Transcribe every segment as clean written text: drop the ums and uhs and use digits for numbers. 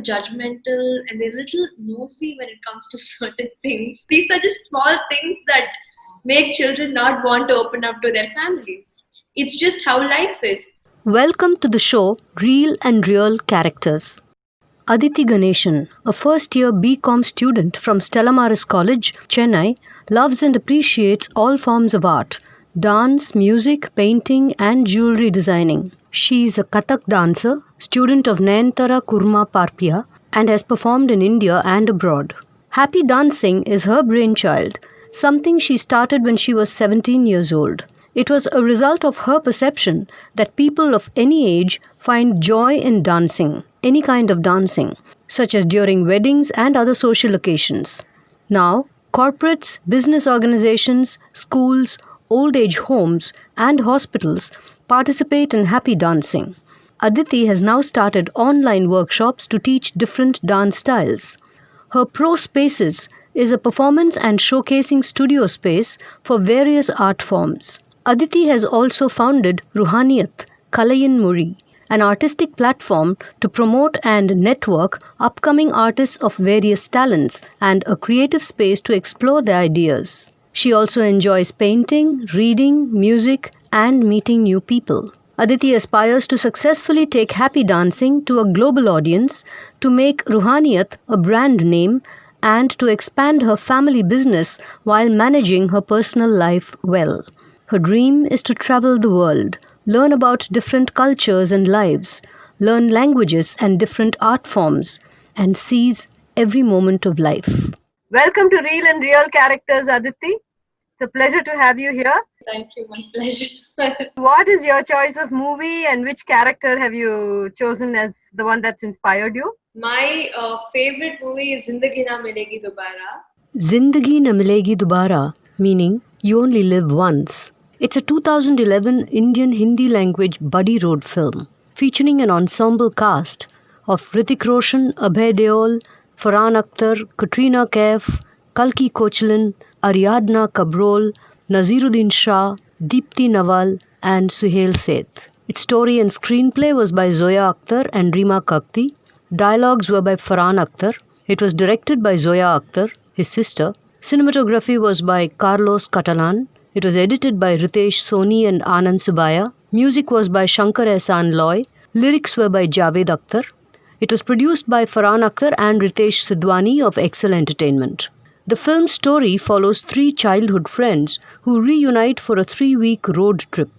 judgmental and they're a little nosy when it comes to certain things. These are just small things that make children not want to open up to their families. It's just how life is. Welcome to the show Real and Real Characters. Aditi Ganeshan, a first year BCom student from Stella Maris College, Chennai, loves and appreciates all forms of art dance, music, painting, and jewelry designing. She is a Kathak dancer, student of Nayantara Kurma Parpia, and has performed in India and abroad. Happy dancing is her brainchild, something she started when she was 17 years old. It was a result of her perception that people of any age find joy in dancing, any kind of dancing, such as during weddings and other social occasions. Now, corporates, business organizations, schools, old age homes, and hospitals participate in happy dancing. Aditi has now started online workshops to teach different dance styles. Her Pro Spaces is a performance and showcasing studio space for various art forms. Aditi has also founded Ruhaniyat, Kalayin Muri, an artistic platform to promote and network upcoming artists of various talents and a creative space to explore their ideas. She also enjoys painting, reading, music, and meeting new people. Aditi aspires to successfully take happy dancing to a global audience, to make Ruhaniyat a brand name, and to expand her family business while managing her personal life well. Her dream is to travel the world, learn about different cultures and lives, learn languages and different art forms, and seize every moment of life. Welcome to Real and Real Characters, Aditi. It's a pleasure to have you here. Thank you, my pleasure. What is your choice of movie and which character have you chosen as the one that's inspired you? My favorite movie is Zindagi Na Milegi Dobara. Zindagi Na Milegi Dobara, meaning you only live once. It's a 2011 Indian Hindi language buddy road film featuring an ensemble cast of Hrithik Roshan, Abhay Deol, Farhan Akhtar, Katrina Kaif, Kalki Koechlin, Ariadna Kabrol, Naziruddin Shah, Deepti Nawal, and Suhail Seth. Its story and screenplay was by Zoya Akhtar and Rima Kakti. Dialogues were by Farhan Akhtar. It was directed by Zoya Akhtar, his sister. Cinematography was by Carlos Catalan. It was edited by Ritesh Soni and Anand Subaya. Music was by Shankar Ehsan Loy. Lyrics were by Javed Akhtar. It was produced by Farhan Akhtar and Ritesh Sidwani of Excel Entertainment. The film's story follows three childhood friends who reunite for a 3-week road trip.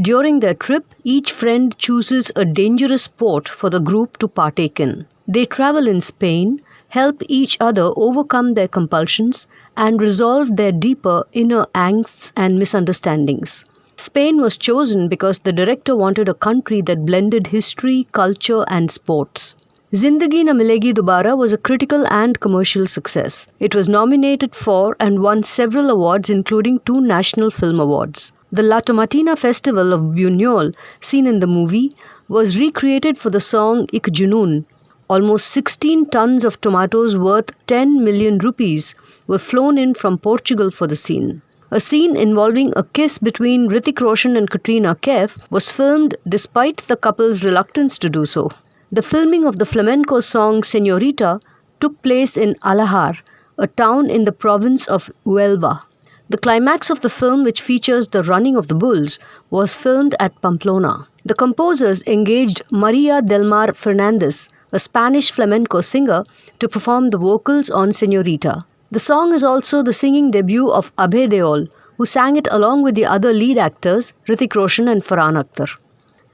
During their trip, each friend chooses a dangerous sport for the group to partake in. They travel in Spain, help each other overcome their compulsions, and resolve their deeper inner angsts and misunderstandings. Spain was chosen because the director wanted a country that blended history, culture, and sports. Zindagi Na Milegi Dobara was a critical and commercial success. It was nominated for and won several awards, including 2 National Film Awards. The La Tomatina Festival of Buñol, seen in the movie, was recreated for the song Ik Junoon. Almost 16 tons of tomatoes worth 10 million rupees were flown in from Portugal for the scene. A scene involving a kiss between Hrithik Roshan and Katrina Kaif was filmed despite the couple's reluctance to do so. The filming of the flamenco song Señorita took place in Alahar, a town in the province of Huelva. The climax of the film, which features the running of the bulls, was filmed at Pamplona. The composers engaged Maria del Mar Fernandez, a Spanish flamenco singer, to perform the vocals on Señorita. The song is also the singing debut of Abhay Deol, who sang it along with the other lead actors Hrithik Roshan and Farhan Akhtar.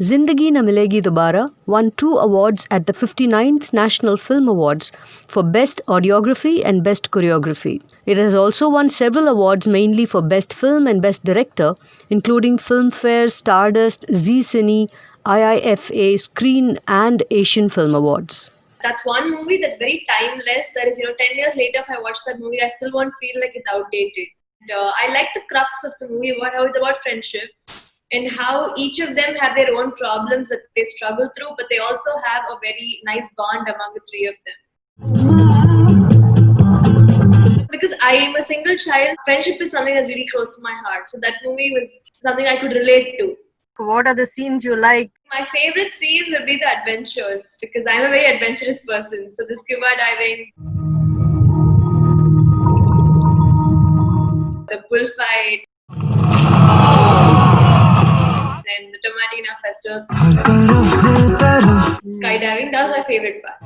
Zindagi Na Milegi Dobara won 2 awards at the 59th National Film Awards for Best Audiography and Best Choreography. It has also won several awards mainly for Best Film and Best Director, including Filmfare, Stardust, Zee Cine, IIFA, Screen and Asian Film Awards. That's one movie that's very timeless. That is, 10 years later, if I watch that movie, I still won't feel like it's outdated. I like the crux of the movie, how it's about friendship and how each of them have their own problems that they struggle through, but they also have a very nice bond among the 3 of them. Because I am a single child, friendship is something that's really close to my heart. So that movie was something I could relate to. What are the scenes you like? My favorite scenes would be the adventures because I'm a very adventurous person. So the scuba diving, the bullfight, then the Tomatina festivals, skydiving. That was my favorite part.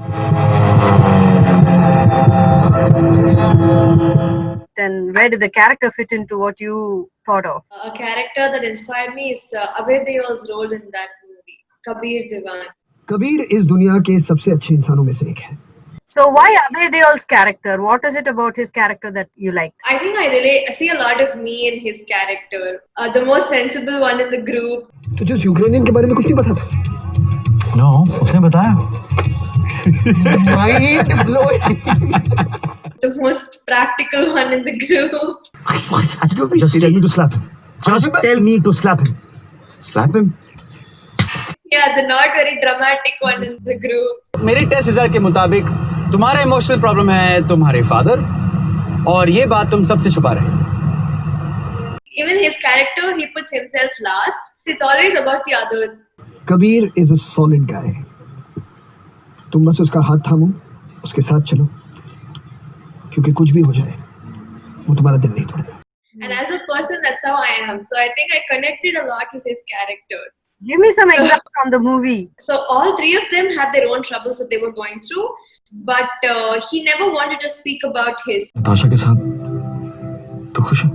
Then where did the character fit into what you thought of? A character that inspired me is Abhay Deol's role in that movie, Kabir Diwan. Kabir इस दुनिया के सबसे अच्छे इंसानों में से एक है. So why Abhay Deol's character? What is it about his character that you liked? I think I see a lot of me in his character. The most sensible one in the group. तुझे उस Ukrainian के बारे में कुछ नहीं पता था? No, उसने बताया. Mind blowing. The most practical one in the group. Just tell me to slap him. Just tell me to slap him. Slap him. Yeah, the not very dramatic one in the group. मेरे test result के मुताबिक तुम्हारा emotional problem है तुम्हारे father और ये बात तुम सबसे छुपा रहे हो. Even his character, he puts himself last. It's always about the others. Kabir is a solid guy. तुम बस उसका हाथ थामो, उसके साथ चलो, क्योंकि कुछ भी हो जाए, वो तुम्हारा दिल नहीं तोड़ेगा. And as a person, that's how I am. So I think I connected a lot with his character. Give me some examples from the movie. So all three of them have their own troubles that they were going through, but he never wanted to speak about his. Natasha के साथ तो खुश हो?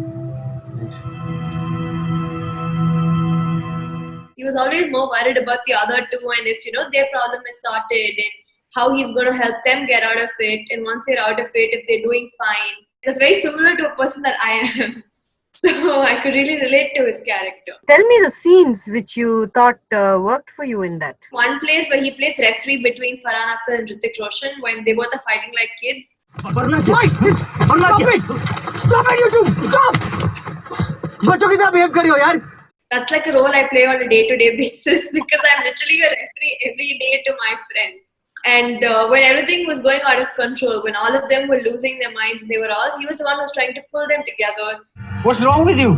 He was always more worried about the other two and if their problem is sorted and how he's going to help them get out of it. And once they're out of it, if they're doing fine. It's very similar to a person that I am. So I could really relate to his character. Tell me the scenes which you thought worked for you in that. One place where he plays referee between Farhan Akhtar and Hrithik Roshan when they both are fighting like kids. Guys, just stop it! Stop it, you two! Stop! बच्चों की तरह behave करियो यार. That's like a role I play on a day-to-day basis because I'm literally a referee every day to my friends. And when everything was going out of control, when all of them were losing their minds, he was the one who was trying to pull them together. What's wrong with you?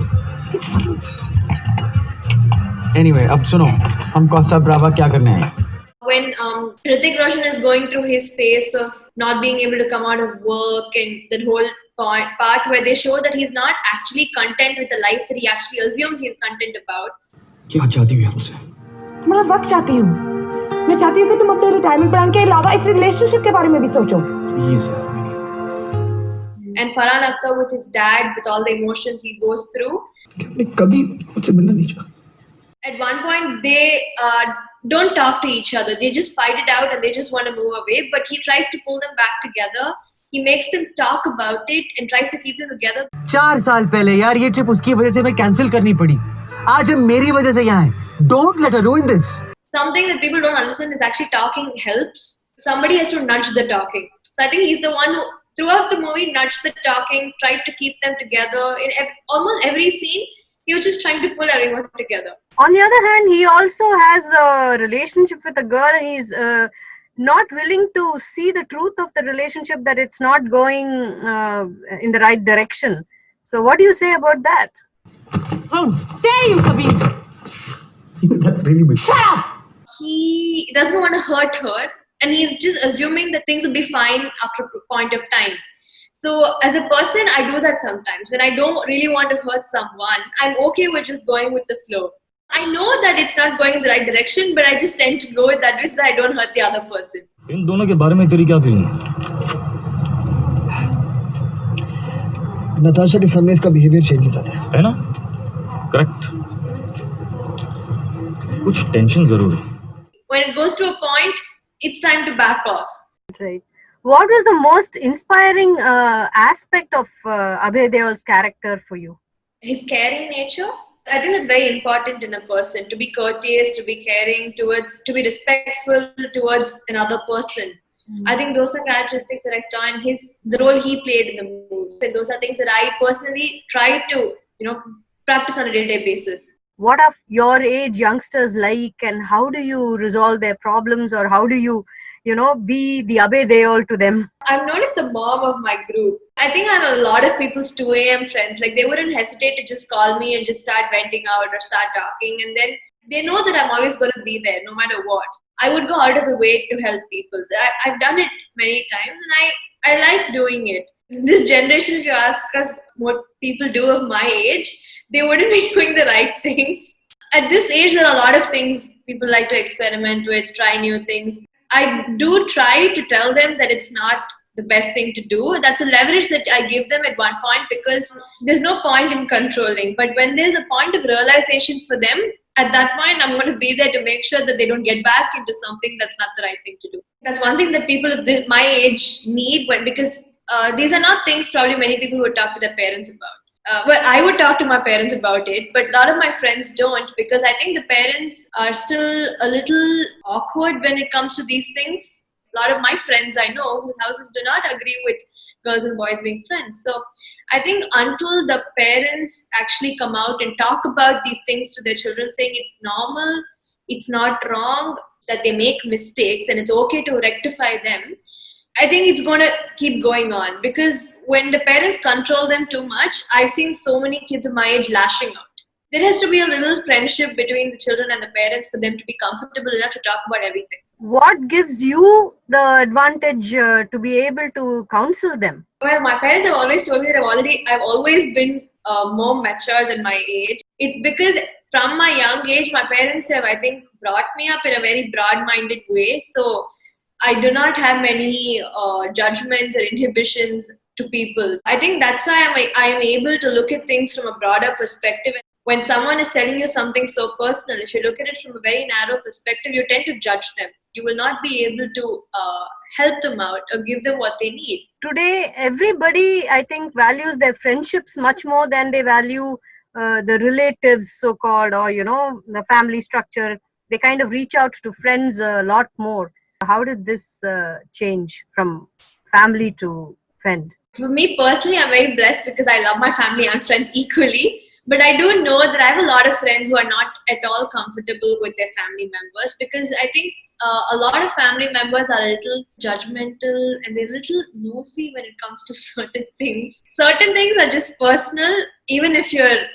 Anyway, अब सुनो हम Costa Brava क्या करने आए. When Hrithik Roshan is going through his phase of not being able to come out of work and that whole part where they show that he's not actually content with the life that he actually assumes he's content about. क्या चाहती हो यार उसे? तुम्हारा वक्त चाहती हूँ. मैं चाहती हूँ कि तुम अपने रिटायरमेंट प्लान के अलावा इस रिलेशनशिप के बारे में भी सोचो. Please यार. And Farhan Akhtar with his dad, with all the emotions he goes through. हमने कभी मुझसे मिलना नहीं चाहा. At one point, they don't talk to each other. They just fight it out and they just want to move away. But he tries to pull them back together. He makes them talk about it and tries to keep them together. 4 साल पहले यार ये trip उसकी वजह से मैं cancel करनी पड़ी. आज हम मेरी वजह से यहाँ हैं. Don't let her ruin this. Something that people don't understand is actually talking helps. Somebody has to nudge the talking. So I think he's the one who, throughout the movie, nudged the talking, tried to keep them together. In almost every scene, he was just trying to pull everyone together. On the other hand, he also has a relationship with a girl and he's not willing to see the truth of the relationship, that it's not going in the right direction. So what do you say about that? How dare you, Kabir? That's really big. Shut up! He doesn't want to hurt her and he's just assuming that things will be fine after a point of time. So as a person, I do that sometimes. When I don't really want to hurt someone, I'm okay with just going with the flow. I know that it's not going in the right direction, but I just tend to go it that way so that I don't hurt the other person. इन दोनों के बारे में तेरी क्या feeling है? नताशा के सामने इसका बिहेवियर चेंज हो जाता है ना? करेक्ट. कुछ टेंशन जरूर है. When it goes to a point, it's time to back off. Right. What was the most inspiring aspect of Abhay Deol's character for you? His caring nature. I think that's very important in a person, to be courteous, to be caring, to be respectful towards another person. I think those are characteristics that I saw in the role he played in the movie. And those are things that I personally try to, practice on a day-to-day basis. What are your age youngsters like, and how do you resolve their problems, or how do you, be the Abhay Deol to them? I'm known as the mom of my group. I think I'm a lot of people's 2 a.m. friends. Like, they wouldn't hesitate to just call me and just start venting out or start talking. And then They know that I'm always going to be there no matter what. I would go out of the way to help people. I've done it many times and I like doing it. This generation, if you ask us what people do of my age, they wouldn't be doing the right things. At this age, there are a lot of things people like to experiment with, try new things. I do try to tell them that it's not the best thing to do. That's a leverage that I give them at one point because there's no point in controlling. But when there's a point of realization for them, at that point, I'm going to be there to make sure that they don't get back into something that's not the right thing to do. That's one thing that people of my age need, because these are not things probably many people would talk to their parents about. Well, I would talk to my parents about it, but a lot of my friends don't because I think the parents are still a little awkward when it comes to these things. A lot of my friends I know whose houses do not agree with girls and boys being friends. So I think until the parents actually come out and talk about these things to their children, saying it's normal, it's not wrong, that they make mistakes and it's okay to rectify them, I think it's going to keep going on. Because when the parents control them too much, I've seen so many kids of my age lashing out. There has to be a little friendship between the children and the parents for them to be comfortable enough to talk about everything. What gives you the advantage to be able to counsel them? Well, my parents have always told me that I've always been more mature than my age. It's because from my young age, my parents have, I think, brought me up in a very broad-minded way. So I do not have many judgments or inhibitions to people. I think that's why I am able to look at things from a broader perspective. When someone is telling you something so personal, if you look at it from a very narrow perspective, you tend to judge them. You will not be able to help them out or give them what they need. Today, everybody, I think, values their friendships much more than they value the relatives, so-called, or, the family structure. They kind of reach out to friends a lot more. How did this change from family to friend? For me personally, I'm very blessed because I love my family and friends equally. But I do know that I have a lot of friends who are not at all comfortable with their family members because I think a lot of family members are a little judgmental and they're a little nosy when it comes to certain things. Certain things are just personal, even if you're,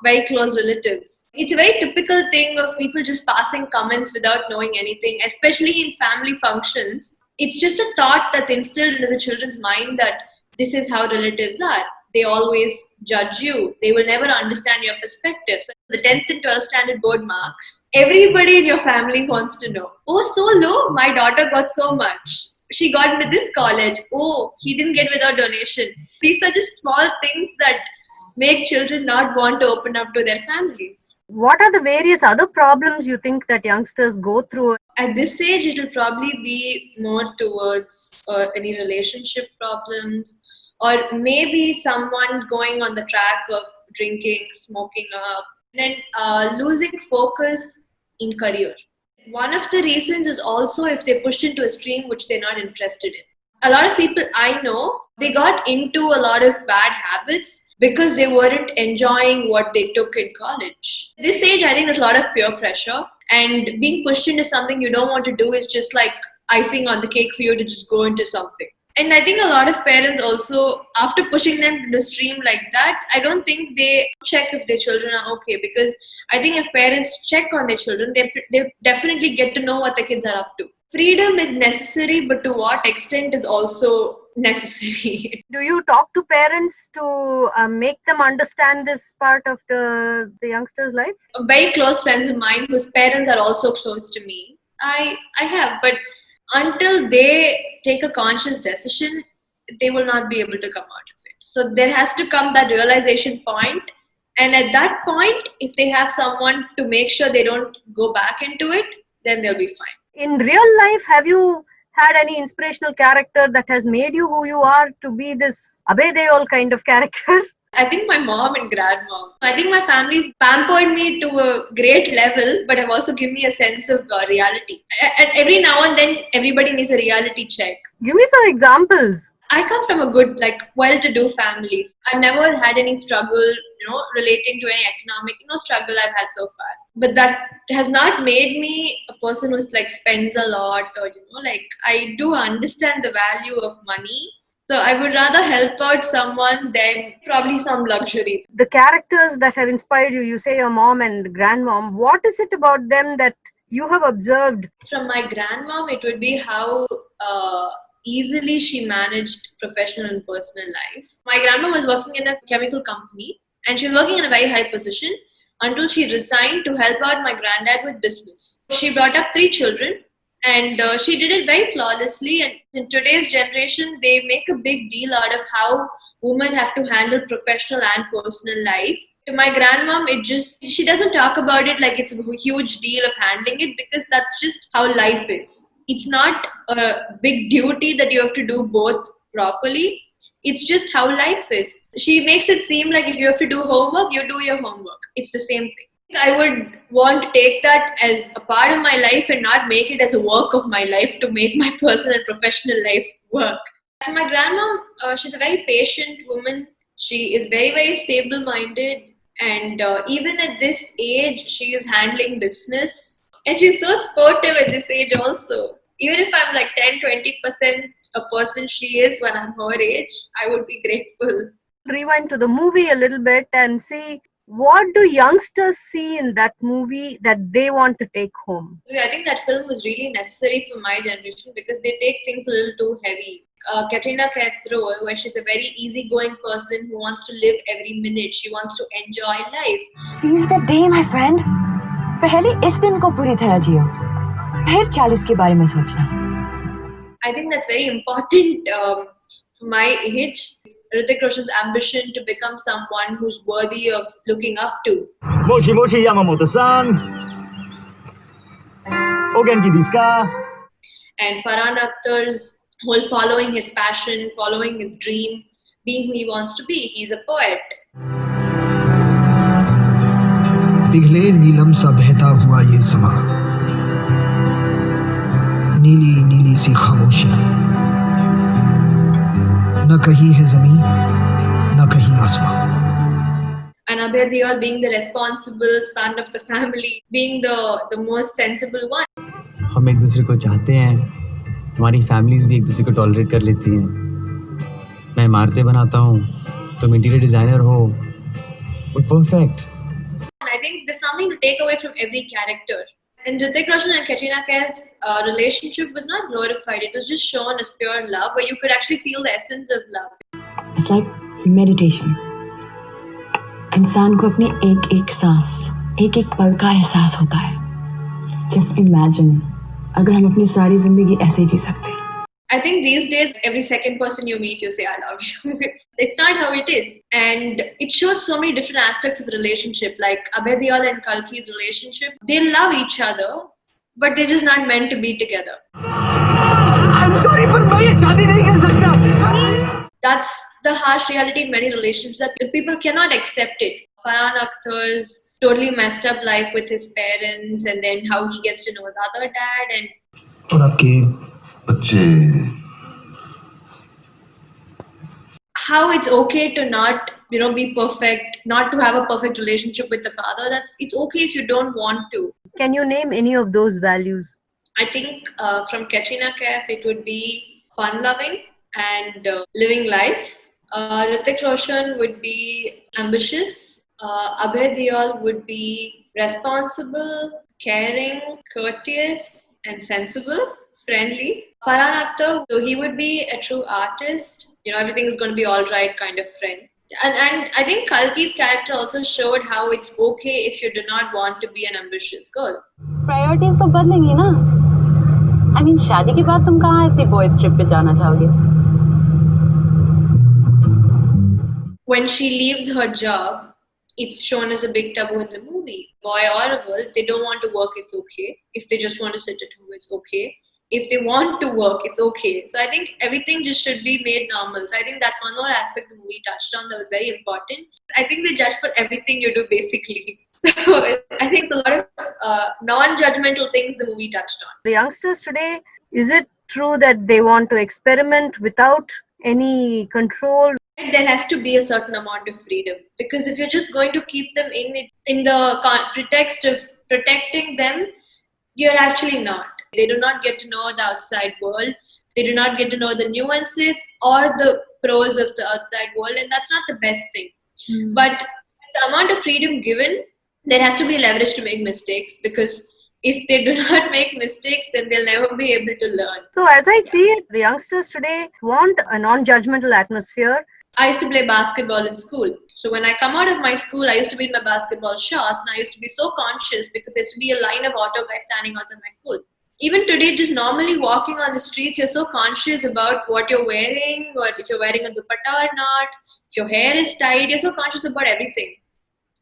very close relatives. It's a very typical thing of people just passing comments without knowing anything, especially in family functions. It's just a thought that's instilled into the children's mind that this is how relatives are. They always judge you. They will never understand your perspective. So the 10th and 12th standard board marks, everybody in your family wants to know. Oh, so low. My daughter got so much. She got into this college. Oh, he didn't get without donation. These are just small things that make children not want to open up to their families. What are the various other problems you think that youngsters go through? At this age, it will probably be more towards any relationship problems, or maybe someone going on the track of drinking, smoking up, and then losing focus in career. One of the reasons is also if they're pushed into a stream which they're not interested in. A lot of people I know, they got into a lot of bad habits because they weren't enjoying what they took in college. At this age, I think there's a lot of peer pressure, and being pushed into something you don't want to do is just like icing on the cake for you to just go into something. And I think a lot of parents also, after pushing them to the stream like that, I don't think they check if their children are okay. Because I think if parents check on their children, they definitely get to know what the kids are up to. Freedom is necessary, but to what extent is also necessary. Do you talk to parents to make them understand this part of the youngster's life? Very close friends of mine whose parents are also close to me. I have, but until they take a conscious decision, they will not be able to come out of it. So there has to come that realization point. And at that point, if they have someone to make sure they don't go back into it, then they'll be fine. In real life, have you had any inspirational character that has made you who you are to be this Abhay Deol kind of character? I think my mom and grandmom. I think my family's pampered me to a great level, but have also given me a sense of reality. Every now and then, everybody needs a reality check. Give me some examples. I come from a good, well-to-do family. I've never had any struggle, relating to any economic, struggle I've had so far. But that has not made me a person who's spends a lot or, I do understand the value of money. So I would rather help out someone than probably some luxury. The characters that have inspired you, you say your mom and grandmom, what is it about them that you have observed? From my grandmom, it would be how easily she managed professional and personal life. My grandma was working in a chemical company and she was working in a very high position until she resigned to help out my granddad with business. She brought up 3 children and she did it very flawlessly. And in today's generation, they make a big deal out of how women have to handle professional and personal life. To my grandmom, she doesn't talk about it like it's a huge deal of handling it, because that's just how life is. It's not a big duty that you have to do both properly. It's just how life is. She makes it seem like if you have to do homework, you do your homework. It's the same thing. I would want to take that as a part of my life and not make it as a work of my life to make my personal and professional life work. For my grandmom, she's a very patient woman. She is very, very stable-minded. And even at this age, she is handling business. And she's so sportive at this age also. Even if I'm like 10-20% a person she is when I'm her age, I would be grateful. Rewind to the movie a little bit and see, what do youngsters see in that movie that they want to take home? I think that film was really necessary for my generation because they take things a little too heavy. Katrina Kaif's role, where she's a very easygoing person who wants to live every minute. She wants to enjoy life. Seize the day, my friend. पहले इस दिन को पूरी तरह जियो, फिर 40 के बारे में सोचना. I think that's very important for my age. Hrithik Roshan's ambition to become someone who's worthy of looking up to. Moshi Moshi Yamamoto-san. Ogenki desu ka? And Farhan Akhtar's whole following his passion, following his dream, being who he wants to be. He's a poet. पिघले नीलम सा बहता हुआ ये समा, नीली नीली सी खामोशियां, न कहीं है जमीन न कहीं आसमां. And Abhay Deol being the responsible son of the family, being the most sensible one. हम एक दूसरे को चाहते हैं, हमारी फैमिलीज भी एक दूसरे को टॉलरेट कर लेती हैं. मैं इमारतें बनाता हूँ, तुम इंटीरियर डिजाइनर हो, perfect. I think there's something to take away from every character. And Hrithik Roshan and Katrina Kaif's relationship was not glorified. It was just shown as pure love, where you could actually feel the essence of love. It's like meditation. इंसान को अपनी एक एक सांस, एक एक पल का एहसास होता है. Just imagine, अगर हम अपनी सारी जिंदगी ऐसे जी सकते. I think these days, every second person you meet, you say, I love you. It's not how it is. And it shows so many different aspects of a relationship. Like Abhay Deol and Kalki's relationship, they love each other, but they're just not meant to be together. I'm sorry, but मैं ये शादी नहीं कर सकता. That's the harsh reality in many relationships, that people cannot accept it. Farhan Akhtar's totally messed up life with his parents, and then how he gets to know his other dad. And और आपके बच्चे, how it's okay to not, be perfect, not to have a perfect relationship with the father. It's okay if you don't want to. Can you name any of those values? I think from Katrina Kaif, it would be fun-loving and living life. Hrithik Roshan would be ambitious. Abhay Deol would be responsible, caring, courteous, and sensible, friendly. Farhan Akhtar, so he would be a true artist. Everything is going to be all right kind of friend. And I think Kalki's character also showed how it's okay if you do not want to be an ambitious girl. Priorities तो बदलेंगी ना. I mean, शादी के बाद तुम कहाँ ऐसे boys trip पे जाना चाहोगे? When she leaves her job, it's shown as a big taboo in the movie. Boy or a girl, if they don't want to work, it's okay. If they just want to sit at home, it's okay. If they want to work, it's okay. So I think everything just should be made normal. So I think that's one more aspect the movie touched on that was very important. I think they judge for everything you do, basically. So I think it's a lot of non-judgmental things the movie touched on. The youngsters today, is it true that they want to experiment without any control? There has to be a certain amount of freedom, because if you're just going to keep them in the pretext of protecting them, you're actually not. They do not get to know the outside world. They do not get to know the nuances or the pros of the outside world, and that's not the best thing. But the amount of freedom given, there has to be leverage to make mistakes, because if they do not make mistakes, then they'll never be able to learn. So, as I see it, the youngsters today want a non judgmental atmosphere. I used to play basketball in school. So when I come out of my school, I used to be in my basketball shorts, and I used to be so conscious because there used to be a line of auto guys standing outside my school. Even today, just normally walking on the streets, you're so conscious about what you're wearing, or if you're wearing a dupatta or not, if your hair is tied, you're so conscious about everything.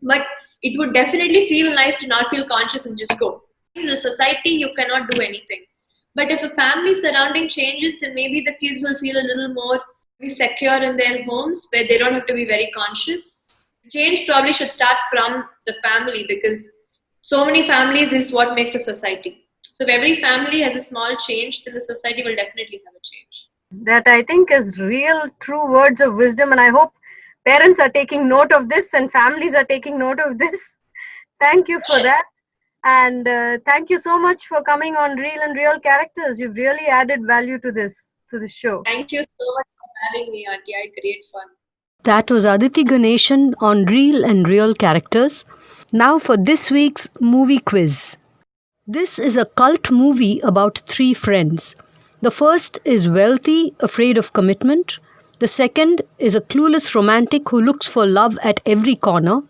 But it would definitely feel nice to not feel conscious and just go. In the society, you cannot do anything. But if a family surrounding changes, then maybe the kids will feel a little more secure in their homes, where they don't have to be very conscious. Change probably should start from the family, because so many families is what makes a society. So if every family has a small change, then the society will definitely have a change. That I think is real, true words of wisdom, and I hope parents are taking note of this and families are taking note of this. Thank you for that. And thank you so much for coming on Real and Real Characters. You've really added value to this show. Thank you so much for having me, Auntie. I had great fun. That was Aditi Ganeshan on Real and Real Characters. Now for this week's movie quiz. This is a cult movie about three friends. The first is wealthy, afraid of commitment. The second is a clueless romantic who looks for love at every corner.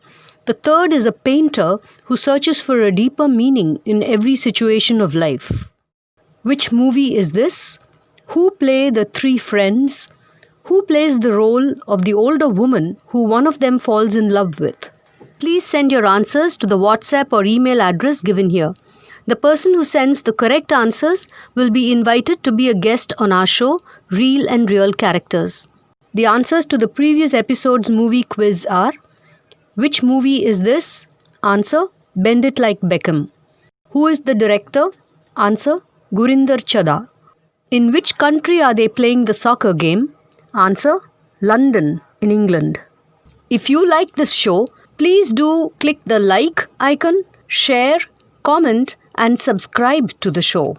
The third is a painter who searches for a deeper meaning in every situation of life. Which movie is this? Who play the three friends? Who plays the role of the older woman who one of them falls in love with? Please send your answers to the WhatsApp or email address given here. The person who sends the correct answers will be invited to be a guest on our show, Real and Real Characters. The answers to the previous episode's movie quiz are: which movie is this? Answer: Bend It Like Beckham. Who is the director? Answer: Gurinder Chadha. In which country are they playing the soccer game? Answer: London, in England. If you like this show, please do click the like icon, share, comment, and subscribe to the show.